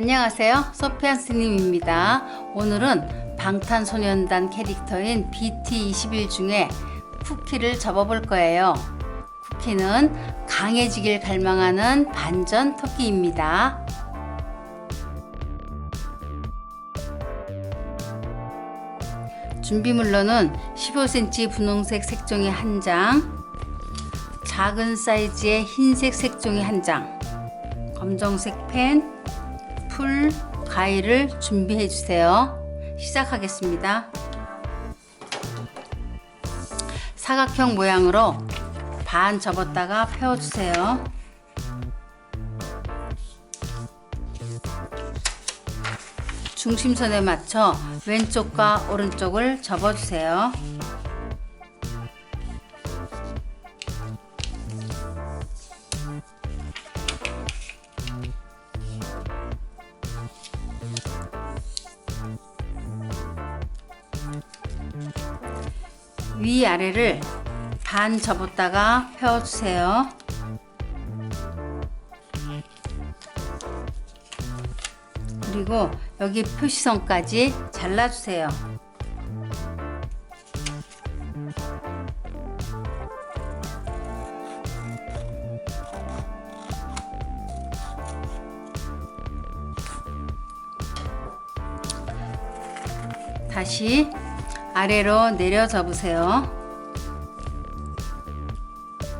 안녕하세요. 소피아 스님입니다. 오늘은 방탄소년단 캐릭터인 BT21 중에 쿠키를 접어볼 거예요. 쿠키는 강해지길 갈망하는 반전 토끼입니다. 준비물로는 15cm 분홍색 색종이 1장, 작은 사이즈의 흰색 색종이 1장, 검정색 펜, 풀, 가위를 준비해 주세요. 시작하겠습니다. 사각형 모양으로 반 접었다가 펴주세요. 중심선에 맞춰 왼쪽과 오른쪽을 접어주세요. 위아래를 반 접었다가 펴주세요. 그리고 여기 표시선까지 잘라주세요. 다시 아래로 내려 접으세요.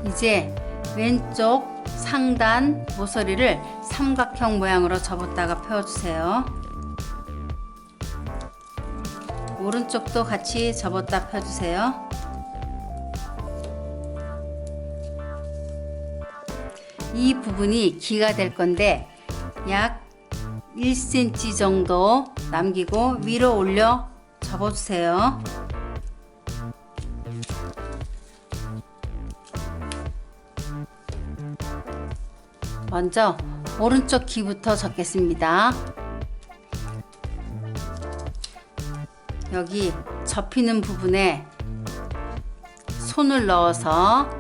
이제 왼쪽 상단 모서리를 삼각형 모양으로 접었다가 펴주세요. 오른쪽도 같이 접었다 펴주세요. 이 부분이 기가 될 건데 약 1cm 정도 남기고 위로 올려 접어주세요. 먼저 오른쪽 귀부터 접겠습니다. 여기 접히는 부분에 손을 넣어서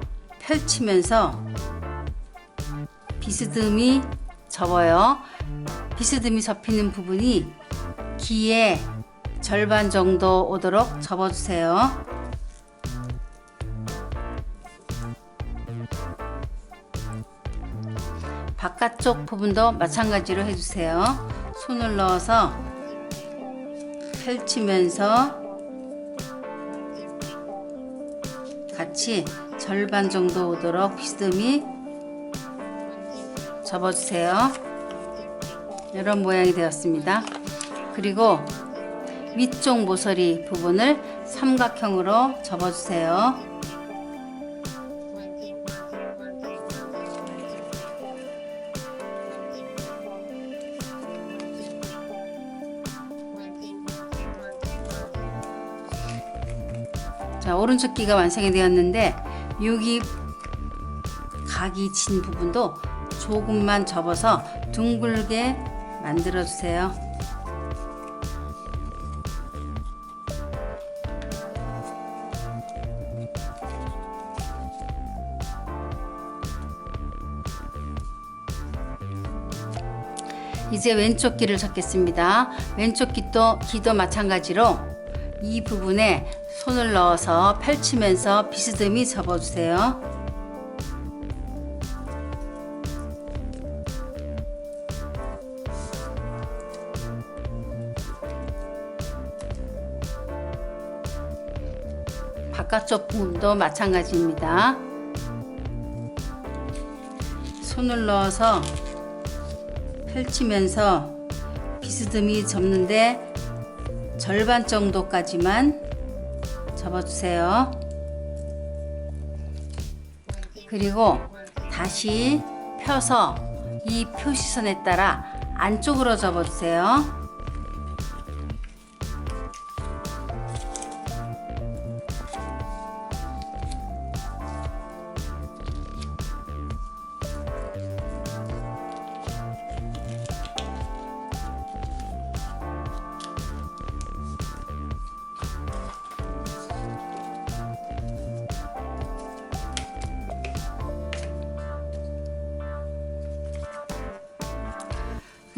펼치면서 비스듬히 접어요. 비스듬히 접히는 부분이 귀의 절반 정도 오도록 접어주세요. 바깥쪽 부분도 마찬가지로 해주세요. 손을 넣어서 펼치면서 같이 절반 정도 오도록 비스듬히 접어주세요. 이런 모양이 되었습니다. 그리고 위쪽 모서리 부분을 삼각형으로 접어주세요. 자, 오른쪽 귀가 완성이 되었는데 여기 각이 진 부분도 조금만 접어서 둥글게 만들어 주세요. 이제 왼쪽 귀를 접겠습니다. 왼쪽 귀도 마찬가지로 이 부분에 손을 넣어서 펼치면서 비스듬히 접어주세요. 바깥쪽 부분도 마찬가지입니다. 손을 넣어서 펼치면서 비스듬히 접는데 절반 정도까지만 접어주세요. 그리고 다시 펴서 이 표시선에 따라 안쪽으로 접어주세요.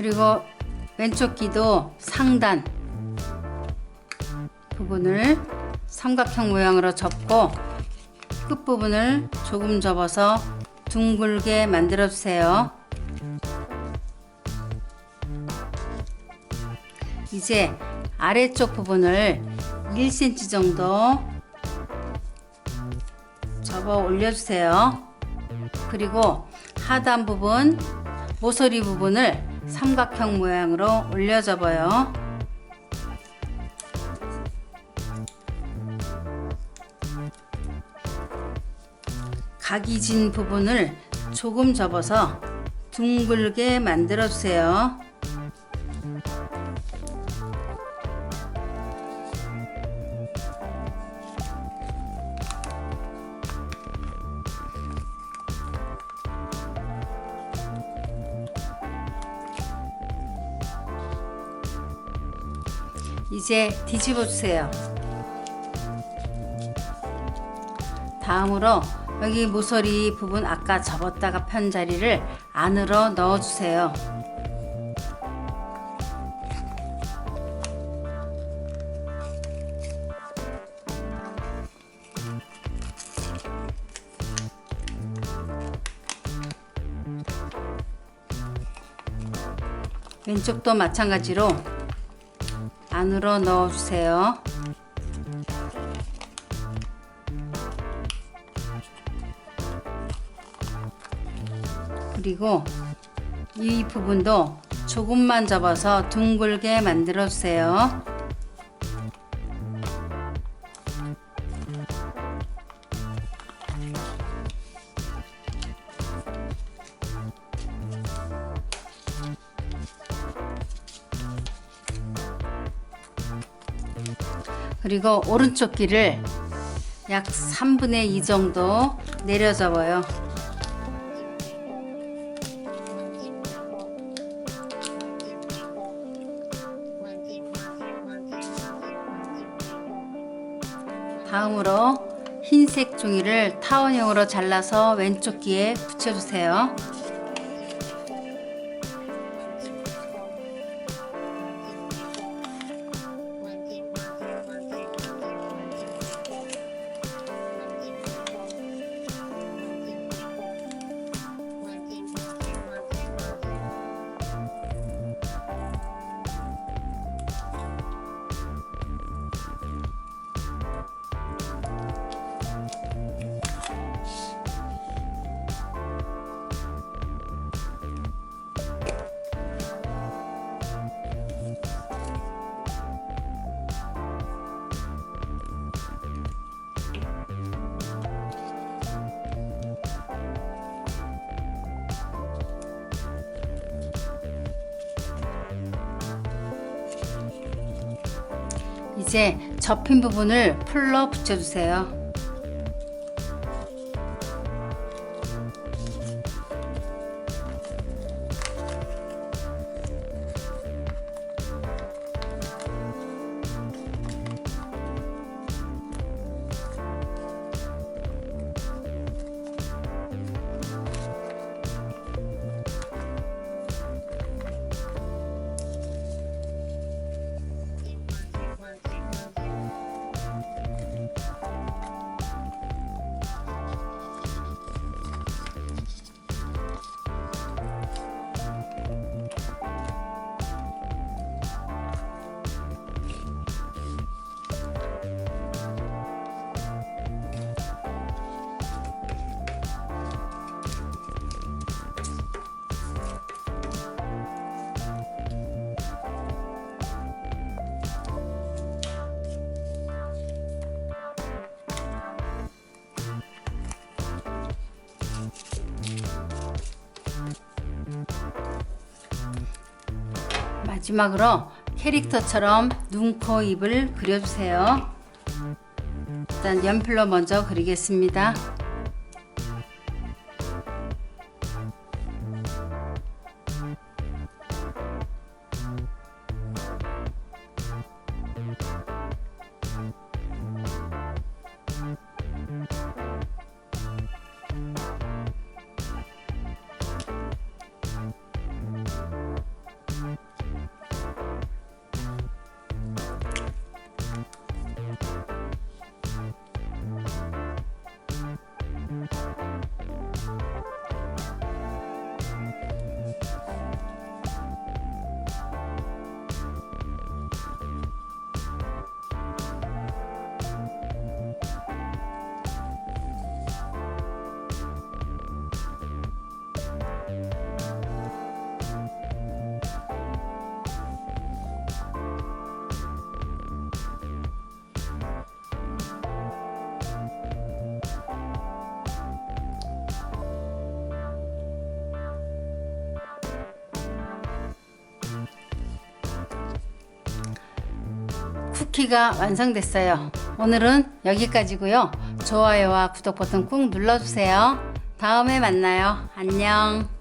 그리고 왼쪽 귀도 상단 부분을 삼각형 모양으로 접고 끝부분을 조금 접어서 둥글게 만들어 주세요. 이제 아래쪽 부분을 1cm 정도 접어 올려주세요. 그리고 하단 부분, 모서리 부분을 삼각형 모양으로 올려 접어요. 각이 진 부분을 조금 접어서 둥글게 만들어 주세요. 이제 뒤집어 주세요. 다음으로 여기 모서리 부분 아까 접었다가 편 자리를 안으로 넣어 주세요. 왼쪽도 마찬가지로 안으로 넣어 주세요. 그리고 이 부분도 조금만 접어서 둥글게 만들어 주세요. 그리고 오른쪽 귀를 약 3분의 2 정도 내려 접어요. 다음으로 흰색 종이를 타원형으로 잘라서 왼쪽 귀에 붙여주세요. 이제 접힌 부분을 풀러 붙여주세요. 마지막으로 캐릭터처럼 눈, 코, 입을 그려주세요. 일단 연필로 먼저 그리겠습니다. 쿠키가 완성됐어요. 오늘은 여기까지고요. 좋아요와 구독 버튼 꾹 눌러주세요. 다음에 만나요. 안녕.